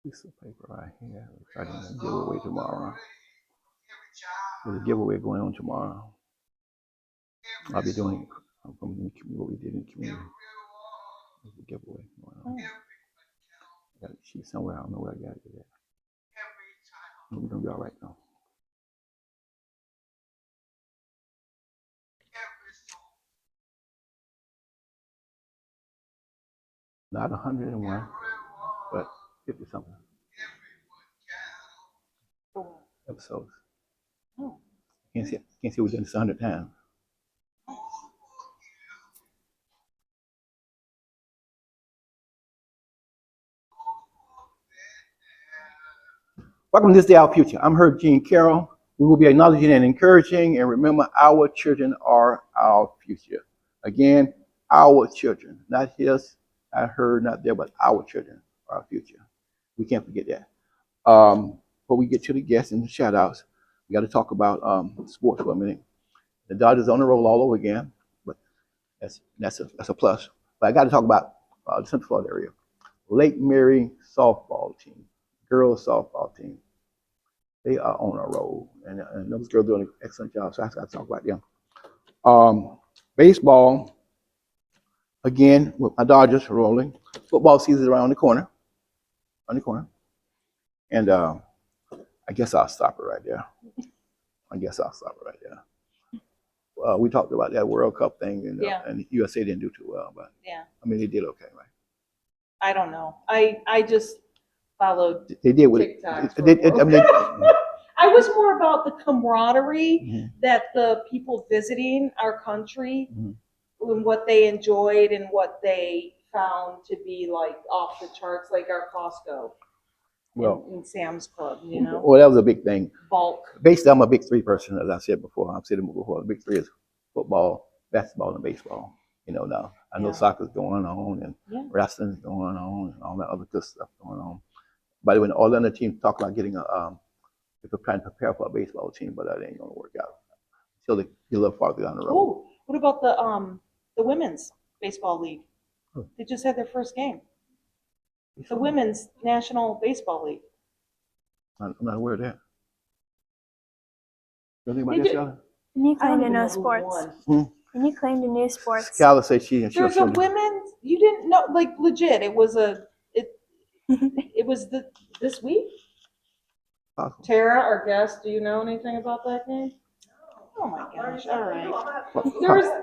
Piece of paper right here. We're trying to give away tomorrow. There's a giveaway going on tomorrow. I'll be doing it from what we did in the community. There's a giveaway going on. I got a sheet somewhere. I don't know where I got it at. We're gonna be all right though. Not 101, but 50 something episodes. Oh. Can't see we've done this 100 times. Welcome to This Day Our Future. I'm Herb Gene Carroll. We will be acknowledging and encouraging, and remember, our children are our future. Again, our children, not his, not her, not there, but our children are our future. We can't forget that. Before we get to the guests and the shout outs, we got to talk about sports for a minute. The Dodgers on the roll all over again, but that's a plus. But I got to talk about the Central Florida area. Lake Mary softball team, girls softball team. They are on a roll, and those girls doing an excellent job. So I got to talk about them. Baseball, again, with my Dodgers rolling. Football season is around the corner. And I guess I'll stop it right there. We talked about that World Cup thing, and USA didn't do too well, but Yeah. I mean, they did okay, right? I don't know. I just followed They did with TikToks. it. I was more about the camaraderie Mhm. that the people visiting our country Mhm. and what they enjoyed and what they found to be like off the charts, like our Costco Well, and Sam's Club, you know, well, that was a big thing. bulk. Basically, I'm a big three person, as I said before. I've said it before. The big three is football, basketball, and baseball. You know, now I know Yeah. soccer's going on and Yeah. wrestling's going on and all that other good stuff going on. By the way, all the other teams talk about getting if they're trying to prepare for a baseball team, but that ain't gonna work out until they get a little farther down the road. Oh, what about the women's baseball league? Oh. They just had their first game. The Women's National Baseball League. I'm not aware of that. You think They about that, do- Skylar? And you I claim don't to even know know who sports. won. And you claim to know sports. Skylar says There's a women's. You didn't know, like legit. It was this week. Possible. Tara, our guest, do you know anything about that game? Oh my gosh! All right.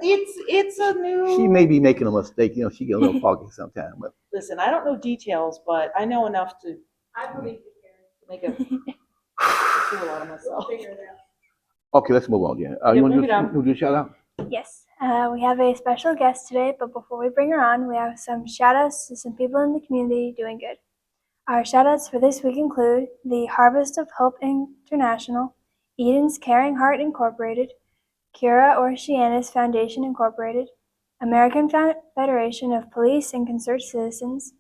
It's a new. She may be making a mistake. You know, she get a little foggy sometimes. But Listen, I don't know details, but I know enough to. I believe you can make a fool out of myself. okay, let's move on. Yeah, Yeah, you want move it to on. do a shout out? Yes, we have a special guest today, but before we bring her on, we have some shout outs to some people in the community doing good. Our shout outs for this week include the Harvest of Hope International, Eden's Caring Heart Incorporated, Cura Oceanus Foundation Incorporated, American Federation of Police and Concerned Citizens,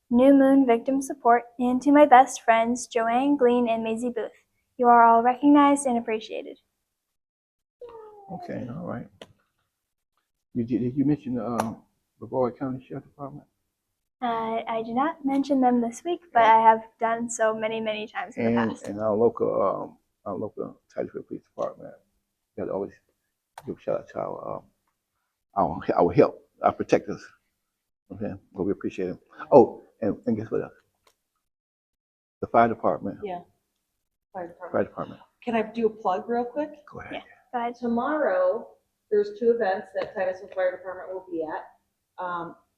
New Moon Victim Support, and to my best friends, Joanne Glean and Maisie Booth. You are all recognized and appreciated. Okay, all right. Did you mention Brevard County Sheriff Department? I did not mention them this week, but I have done so many times in the past. And our local Titusville Police Department. Got to always give a shout out to our help, our protectors. Okay, well, we appreciate them. Oh, and guess what else? The fire department. Yeah. Fire Fire department. department. Can I do a plug real quick? Go ahead. Yeah. Tomorrow, there's two events that Titusville Fire Department will be at.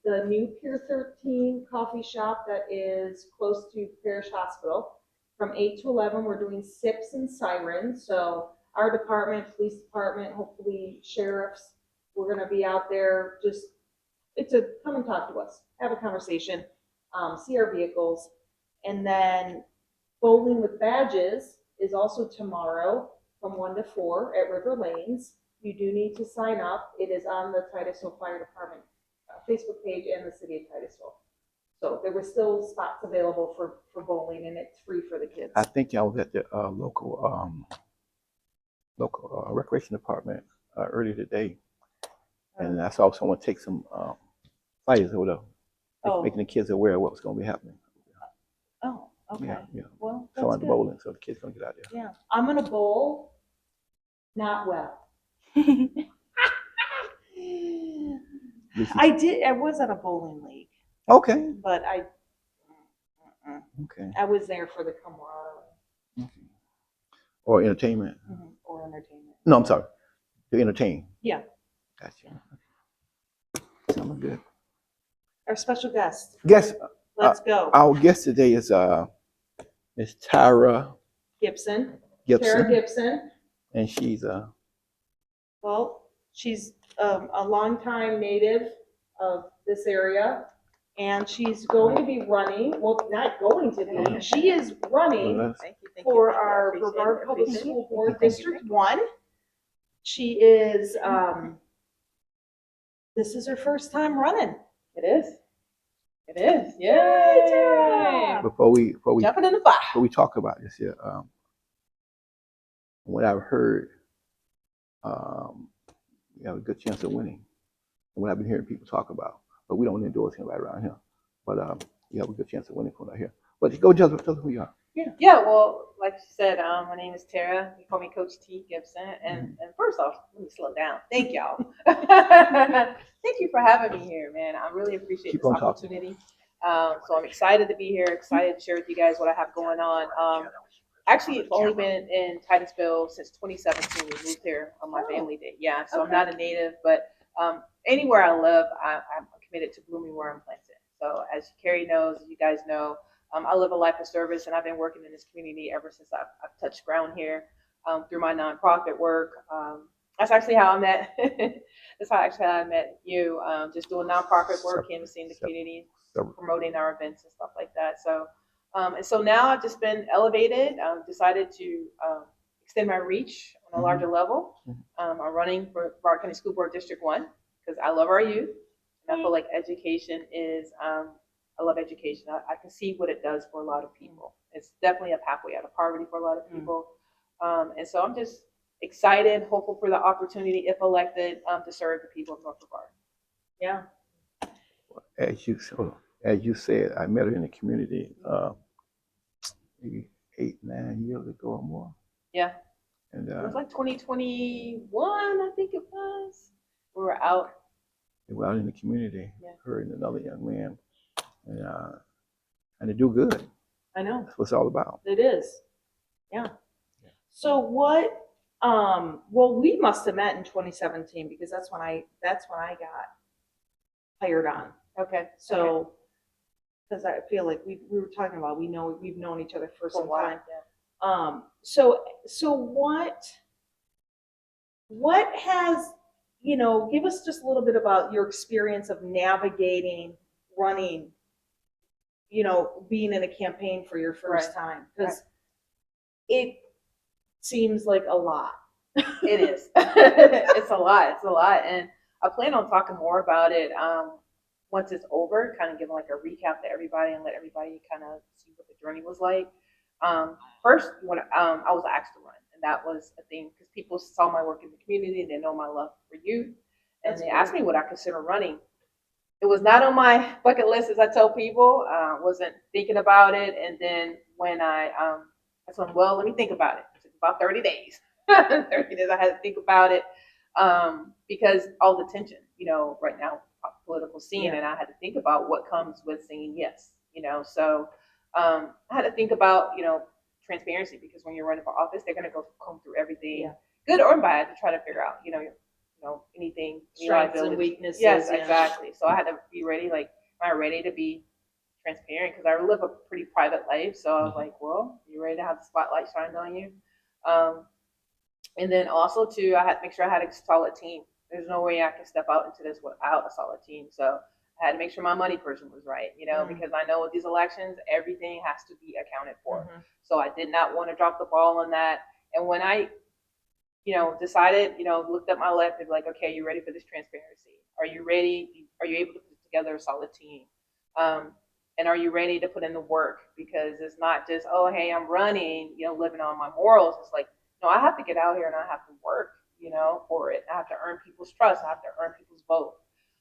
The new Pier 13 coffee shop that is close to Parish Hospital. From 8 to 11, we're doing sips and sirens. So our department, police department, hopefully sheriffs, we're gonna be out there just, come and talk to us, have a conversation, see our vehicles. And then Bowling with Badges is also tomorrow from 1 to 4 at River Lanes. You do need to sign up. It is on the Titusville Fire Department Facebook page and the city of Titusville. So there were still spots available for bowling, and it's free for the kids. I think I was at the local recreation department earlier today, and I saw someone take some flyers over there, making the kids aware of what was going to be happening. Oh, Okay. Yeah. Well, So that's on the good. bowling, so the kids gonna get out there. Yeah, I'm gonna bowl, not well. Lucy- I was at a bowling league, Okay. but Okay. I was there for the camaraderie Or entertainment. or entertainment. No, I'm sorry. To entertain. Yeah, Gotcha. Sounds good. our special guest. Guess Let's go. our guest today is Miss Tyra Gibson. Gibson, Tara Gibson. and she's Well, she's a longtime native of this area, and she's going to be running. Well, not going to be. She is running for our Brevard Public School Board District 1. She is, this is her first time running. It is. It is. Yay! before we Jumping in the fire. before we talk about this here, what I've heard, you have a good chance of winning. And what I've been hearing people talk about, but we don't endorse him right around here. But you have a good chance of winning from right here. But go tell us who you are. Yeah, well, like you said, my name is Tara. You call me Coach T. Gibson. And first off, let me slow down. Thank y'all. Thank you for having me here, man. I really appreciate Keep this on talking. opportunity. So I'm excited to be here, excited to share with you guys what I have going on. Actually, I've only been in Titusville since 2017. We moved here on my family did. Yeah, so I'm not a native, but anywhere I live, I'm committed to blooming where I'm planted. So as Carrie knows, as you guys know, I live a life of service, and I've been working in this community ever since I've touched ground here through my nonprofit work. That's actually how I met. That's how I met you. Just doing nonprofit work, canvassing the community, promoting our events and stuff like that. So, and so now I've just been elevated. Decided to extend my reach on a larger level. I'm running for Brevard County School Board District 1 because I love our youth, and I feel like education is. I love education. I can see what it does for a lot of people. It's definitely a pathway out of poverty for a lot of people. And so I'm just excited, hopeful for the opportunity, if elected, to serve the people of North Brevard. Yeah. As you said, I met her in the community maybe 8-9 years ago or more. Yeah. And It was like 2021, I think it was. We were out. they were out in the community, Yeah. her and another young man, and they do good. I know. That's what it's all about. It is. Yeah. So what, well, we must have met in 2017 because that's when I got hired on. Okay. So, because I feel like we were talking about, we've known each other for some time. Yeah. So what has, give us just a little bit about your experience of navigating, running, being in a campaign for your first time, because it seems like a lot. It is. It's a lot. It's a lot. And I plan on talking more about it once it's over, kind of giving like a recap to everybody and let everybody kind of see what the journey was like. First, when I was asked to run, and that was a thing because people saw my work in the community, they know my love for youth, and they asked me would I consider running. It was not on my bucket list, as I tell people. Wasn't thinking about it, and then when I said, well, let me think about it. It took about 30 days. 30 days I had to think about it because all the tension, right now, political scene, and I had to think about what comes with saying yes, So I had to think about, transparency because when you're running for office, they're going to comb through everything, good or bad, to try to figure out, anything, Strengths and weaknesses. Yes, yeah. exactly. So I had to be ready. Like, am I ready to be transparent? Because I live a pretty private life. So I was like, well, you ready to have the spotlight shined on you? And then also too, I had to make sure I had a solid team. There's no way I can step out into this without a solid team. So I had to make sure my money person was right, because I know with these elections, everything has to be accounted for. So I did not want to drop the ball on that. And when I decided, looked at my left and like, okay, you ready for this transparency? Are you ready? Are you able to put together a solid team? And are you ready to put in the work? Because it's not just, oh, hey, I'm running, living on my morals. It's like, no, I have to get out here and I have to work, for it. I have to earn people's trust. I have to earn people's vote.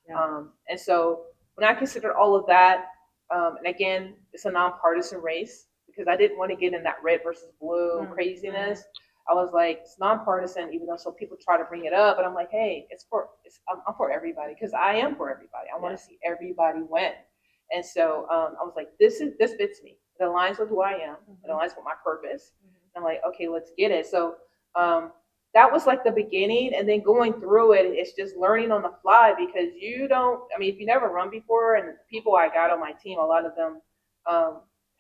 Yeah. And so when I considered all of that, and again, it's a nonpartisan race because I didn't want to get in that red versus blue Mhm. craziness. I was like, it's nonpartisan, even though some people try to bring it up, but I'm like, hey, I'm for everybody, because I am for everybody. I want to see everybody win. And so I was like, this fits me. It aligns with who I am. It aligns with my purpose. And I'm like, okay, let's get it. So that was like the beginning, and then going through it, it's just learning on the fly, because you don't. I mean, if you never run before, and the people I got on my team, a lot of them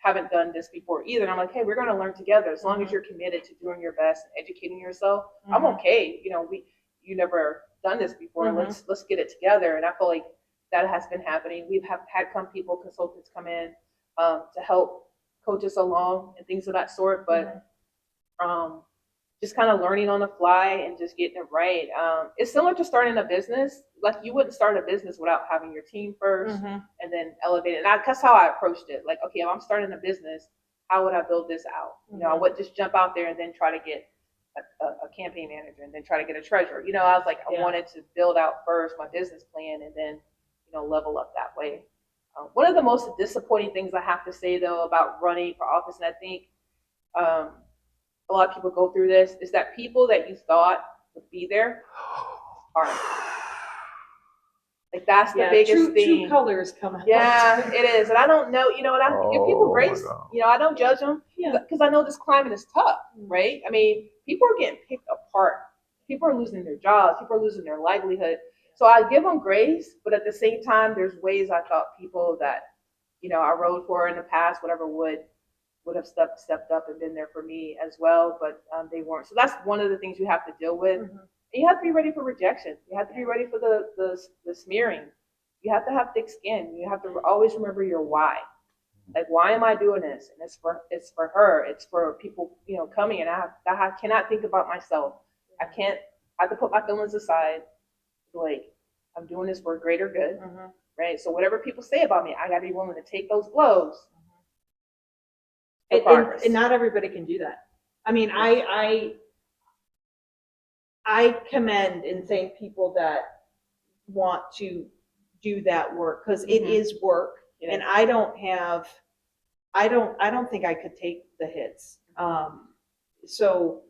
haven't done this before either. And I'm like, hey, we're going to learn together. As long as you're committed to doing your best and educating yourself, I'm okay. You never done this before. Let's get it together. And I feel like that has been happening. We've had consultants come in to help coach us along and things of that sort. But just kind of learning on the fly and just getting it right. It's similar to starting a business. Like, you wouldn't start a business without having your team 1st and then elevate it. And that's how I approached it. Like, okay, if I'm starting a business, how would I build this out? I wouldn't just jump out there and then try to get a campaign manager and then try to get a treasurer. I was like, I wanted to build out first my business plan and then, level up that way. One of the most disappointing things I have to say, though, about running for office, and I think a lot of people go through this, is that people that you thought would be there aren't. Like, that's the biggest thing. True colors come out. Yeah, it is. And I don't know, and I give people grace. I don't judge them, because I know this climate is tough, right? I mean, people are getting picked apart. People are losing their jobs. People are losing their livelihood. So I give them grace, but at the same time, there's ways I thought people that, I rode for in the past, whatever, would have stepped up and been there for me as well, but they weren't. So that's one of the things you have to deal with. And you have to be ready for rejection. You have to be ready for the smearing. You have to have thick skin. You have to always remember your why. Like, why am I doing this? And it's for her. It's for people, coming. And I cannot think about myself. I have to put my feelings aside. Like, I'm doing this for a greater good, right? So whatever people say about me, I got to be willing to take those blows. And not everybody can do that. I mean, I commend and thank people that want to do that work, because it is work, and I don't think I could take the hits. So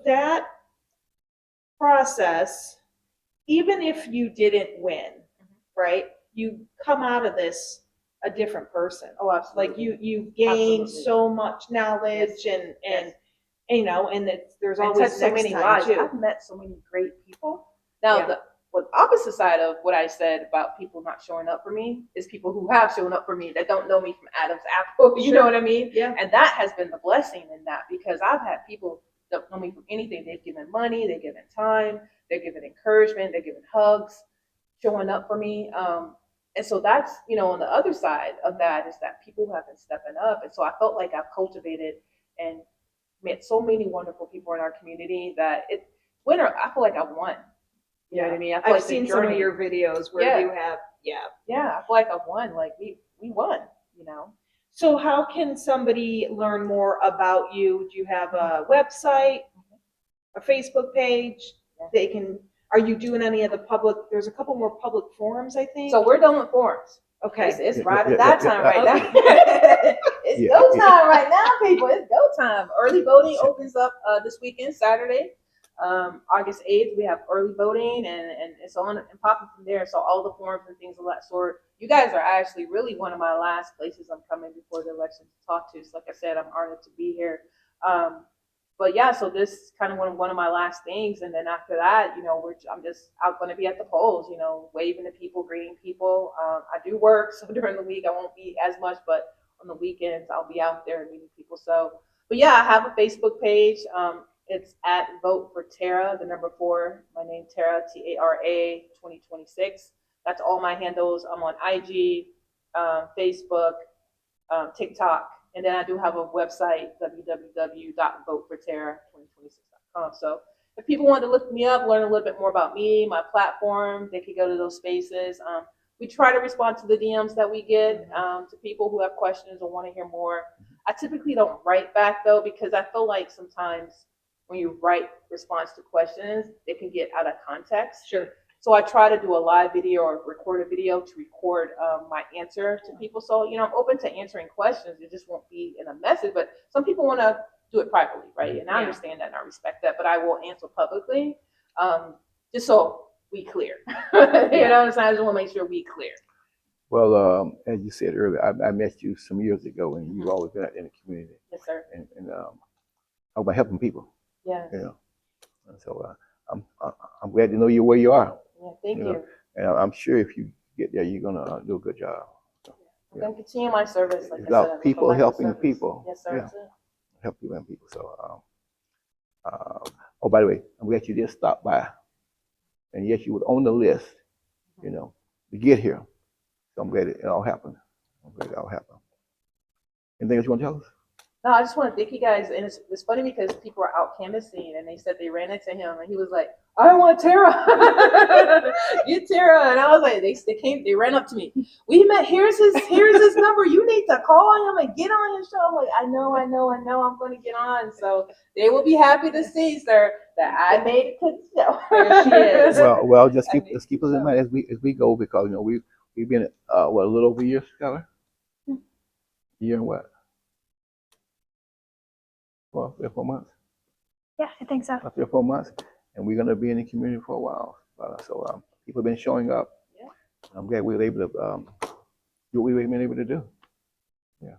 that process, even if you didn't win, right? You come out of this a different person. Oh, absolutely. Like, you gain so much knowledge and there's always so many lives. too. I've met so many great people. Now, the opposite side of what I said about people not showing up for me is people who have shown up for me that don't know me from Adam's apple. You know what I mean? Yeah. And that has been the blessing in that, because I've had people that don't know me from anything. They've given money, they've given time, they've given encouragement, they've given hugs, showing up for me. And so that's, on the other side of that is that people have been stepping up. And so I felt like I've cultivated and met so many wonderful people in our community that I feel like I won. You know what I mean? I feel I've like seen some of your videos where you have, I feel like I've won. Like, we won, So how can somebody learn more about you? Do you have a website, a Facebook page? Are you doing any of the public? There's a couple more public forums, I think. So we're done with forums. Okay. It's right at that time right now. It's Yeah. go time right now, people. It's go time. Early voting opens up this weekend, Saturday, August 8th. We have early voting, and it's on and popping from there. So all the forums and things of that sort. You guys are actually really one of my last places I'm coming before the election to talk to. So like I said, I'm honored to be here. But yeah, so this is kind of one of my last things, and then after that, I'm just out going to be at the polls, waving to people, greeting people. I do work, so during the week I won't be as much, but on the weekends I'll be out there meeting people. So, but yeah, I have a Facebook page. It's at Vote for Tara, the number 4. My name Tara, Tara 2026. That's all my handles. I'm on IG, Facebook, TikTok. And then I do have a website, www.votefortara2026.com. So if people want to look me up, learn a little bit more about me, my platform, they could go to those spaces. We try to respond to the DMs that we get to people who have questions or want to hear more. I typically don't write back, though, because I feel like sometimes when you write response to questions, it can get out of context. Sure. So I try to do a live video or record a video to record my answer to people. So, I'm open to answering questions. It just won't be in a message, but some people want to do it privately, right? And I understand that and I respect that, but I will answer publicly, just so we clear. You know what I'm saying? I just want to make sure we clear. Well, as you said earlier, I met you some years ago, and you've always been out in the community, Yes, sir. and about helping people. Yes. You know, and so I'm glad to know you where you are. Yeah, thank You you. know, and I'm sure if you get there, you're gonna do a good job. I'm going to continue my service, like It's I said. about with people elected helping service. people. Yes, sir. Yeah. That's it. Help people and people. So, oh, by the way, I'm glad you did stop by, and yes, you were on the list, to get here. So I'm glad it all happened. I'm glad it all happened. Anything else you want to tell us? No, I just want to thank you guys. And it's funny because people were out canvassing and they said they ran into him and he was like, I want Tara. Get Tara. And I was like, they ran up to me. We met, here's his number. You need to call him and get on his show. I'm like, I know, I'm going to get on. So they will be happy to see, sir, that I made it to the show. There she is. Well, just I keep us in mind as we go, because we've been a little over a year, Skylar? Year and what? Well, 3 or 4 months. Yeah, I think so. About 3 or 4 months, and we're gonna be in the community for a while. So people have been showing up. Yeah. I'm glad we were able to do what we've been able to do. Yeah.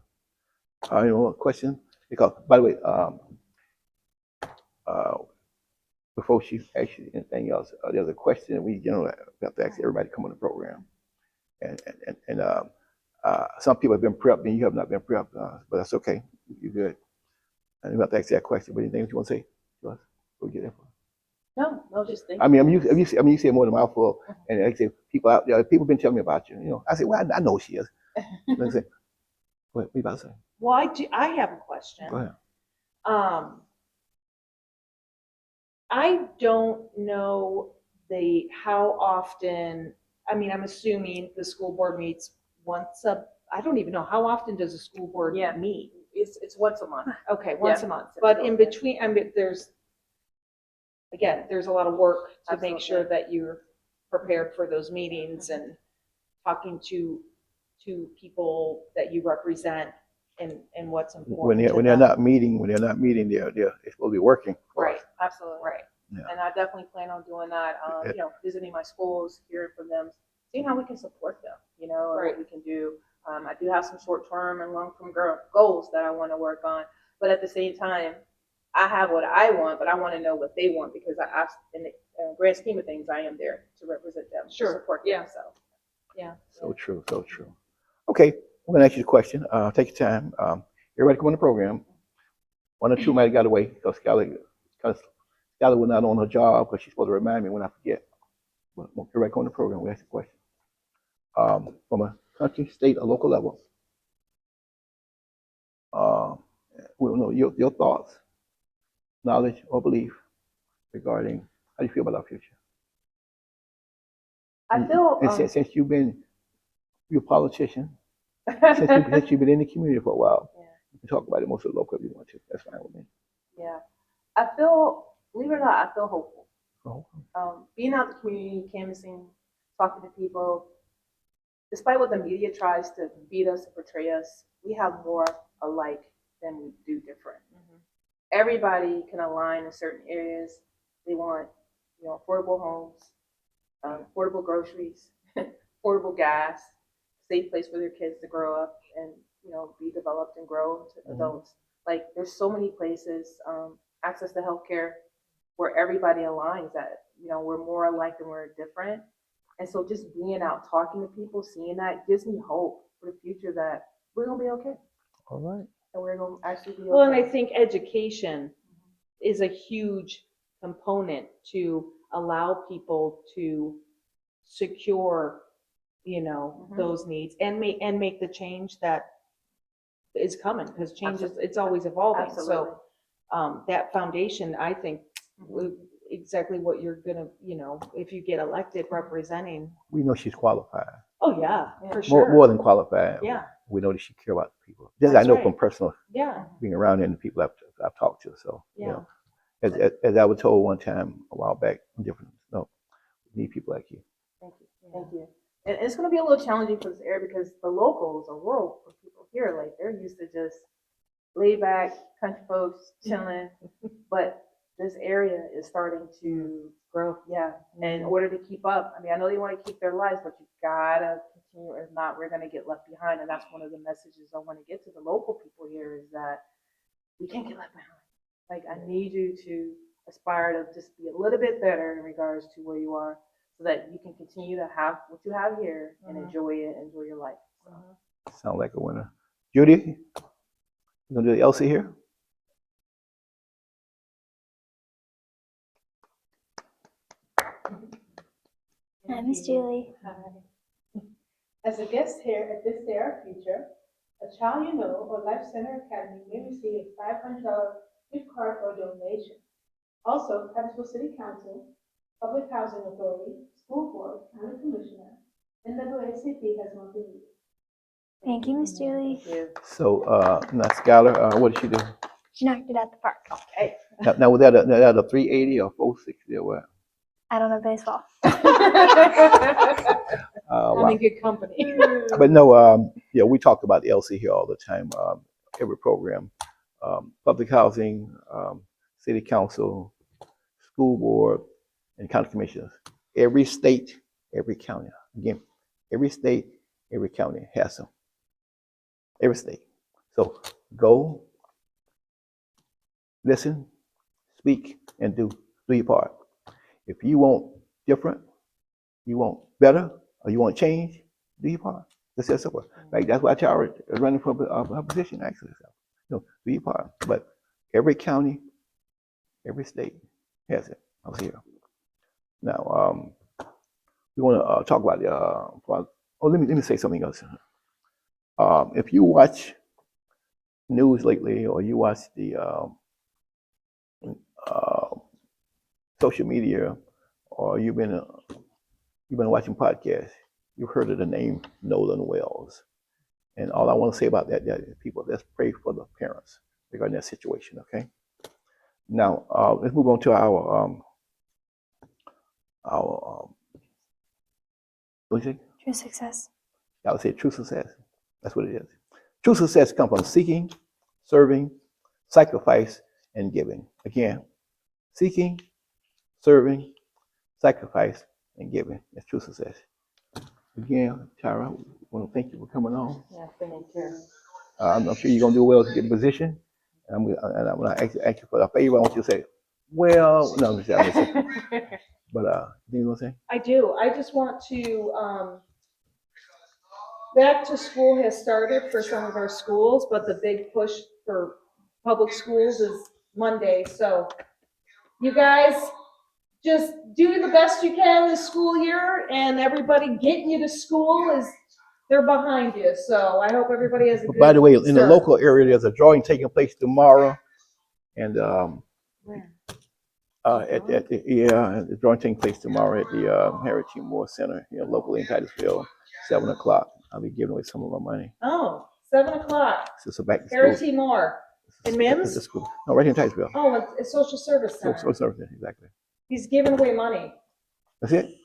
A question? Because, by the way, before she asks you anything else, there's a question that we generally have to ask everybody to come on the program. And some people have been prepped and you have not been prepped, but that's okay. You're good. And you have to ask that question. But anything that you want to say to us? We'll get there for. No, just thank you. I mean, you say more than a mouthful, and like I say, people out there, people been telling me about you. I say, well, I know she is. Let's say, what you about to say? Well, I have a question. Go ahead. I don't know how often, I mean, I'm assuming the school board meets I don't even know, how often does the school board Yeah. meet? It's once a month. Okay, once Yeah. a month. But in between, there's a lot of work to make Absolutely. sure that you're prepared for those meetings and talking to people that you represent and what's important. When they're not meeting, they're supposed to be working. For Right, us. Absolutely. right. Yeah. And I definitely plan on doing that. Visiting my schools, hearing from them, seeing how we can support them, and Right. what we can do. I do have some short-term and long-term goals that I want to work on, but at the same time, I have what I want, but I want to know what they want because in the grand scheme of things, I am there to represent them, Sure. to support Yeah. them. So, Yeah. So true, so true. Okay, I'm gonna ask you a question. Take your time. Everybody come on the program. 1 or 2 might have got away because Skylar was not on her job because she's supposed to remind me when I forget. But everybody come on the program. We ask a question. From a country, state, or local level. We want to know your thoughts, knowledge, or belief regarding how you feel about our future. I feel And since you're a politician, since you've been in the community for a while, Yeah. you can talk about it mostly local if you want to. That's fine with me. Yeah, I feel, believe it or not, I feel hopeful. Oh. Being out in the community, canvassing, talking to people, despite what the media tries to beat us and portray us, we have more alike than we do different. Everybody can align in certain areas. They want, affordable homes, affordable groceries, affordable gas, safe place for their kids to grow up and, be developed and grow into adults. Like, there's so many places, access to healthcare, where everybody aligns that, we're more alike than we're different. And so just being out, talking to people, seeing that gives me hope for the future that we're going to be okay. All right. And we're going to actually be okay. Well, and I think education is a huge component to allow people to secure, those needs and make the change that is coming, because change it's always evolving. Absolutely. So that foundation, I think, exactly what you're gonna, if you get elected representing. We know she's qualified. Oh yeah, Yeah. for sure. More than qualified. Yeah. We know that she cares about people. Just That's I know right. from personal Yeah. being around and the people I've talked to. So Yeah. as I was told one time a while back, need people like you. Thank you. Thank you. And it's going to be a little challenging for this area because the locals are rural for people here. Like they're used to just laid back country folks chilling, but this area is starting to grow. Yeah. And in order to keep up, I mean, I know they want to keep their lives, but you gotta continue. If not, we're going to get left behind. And that's one of the messages I want to get to the local people here is that we can't get left behind. Like I need you to aspire to just be a little bit better in regards to where you are, so that you can continue to have what you have here and enjoy it, enjoy your life. So. Sound like a winner. Judy, you gonna do the LC here? Hi, Miss Julie. As a guest here at this Day Our Future, a Child You Know or Life Center Academy may receive a $500 gift card or donation. Also, Titusville City Council, Public Housing Authority, School Board, County Commissioner, NAACP has monthly meetings. Thank you, Miss Julie. Thank you. So, now Skylar, what did she do? She knocked it out the park. Okay. Now was that a 380 or 460 or what? I don't know baseball. I'm Wow. in good company. But no, yeah, we talk about the LC here all the time. Every program, public housing, city council, school board, and county commissioners. Every state, every county. Again, every state, every county has them. Every state. So go, listen, speak, and do your part. If you want different, you want better, or you want change, do your part. That's that simple. Like that's why Tara is running for her position, actually. So, do your part. But every county, every state has it. I was here. Now, we want to talk about the. Let me say something else. If you watch news lately, or you watch the social media, or you've been watching podcasts, you've heard of the name Nolan Wells. And all I want to say about that is people, let's pray for the parents regarding that situation, okay? Now, let's move on to our what do you say? True success. I would say true success. That's what it is. True success comes from seeking, serving, sacrifice, and giving. Again, seeking, serving, sacrifice, and giving. That's true success. Again, Tyra, I want to thank you for coming on. Yeah, thank you. I'm sure you're going to do well to get the position. And I'm going to ask you for a favor. I want you to say, well, no, I'm just but you want to say? I do. I just want to, back to school has started for some of our schools, but the big push for public schools is Monday. So you guys just do the best you can this school year, and everybody getting you to school they're behind you. So I hope everybody has a good By the way, in the start. local area, there's a drawing taking place tomorrow. And Where? the drawing taking place tomorrow at the Harry T. Moore Center here locally in Titusville, 7 o'clock. I'll be giving away some of my money. Oh, 7 o'clock. So it's a back to Harry school. T. Moore. In Back Mims? to school. No, right here in Titusville. Oh, it's a social service center. So service, exactly. He's giving away money. That's it?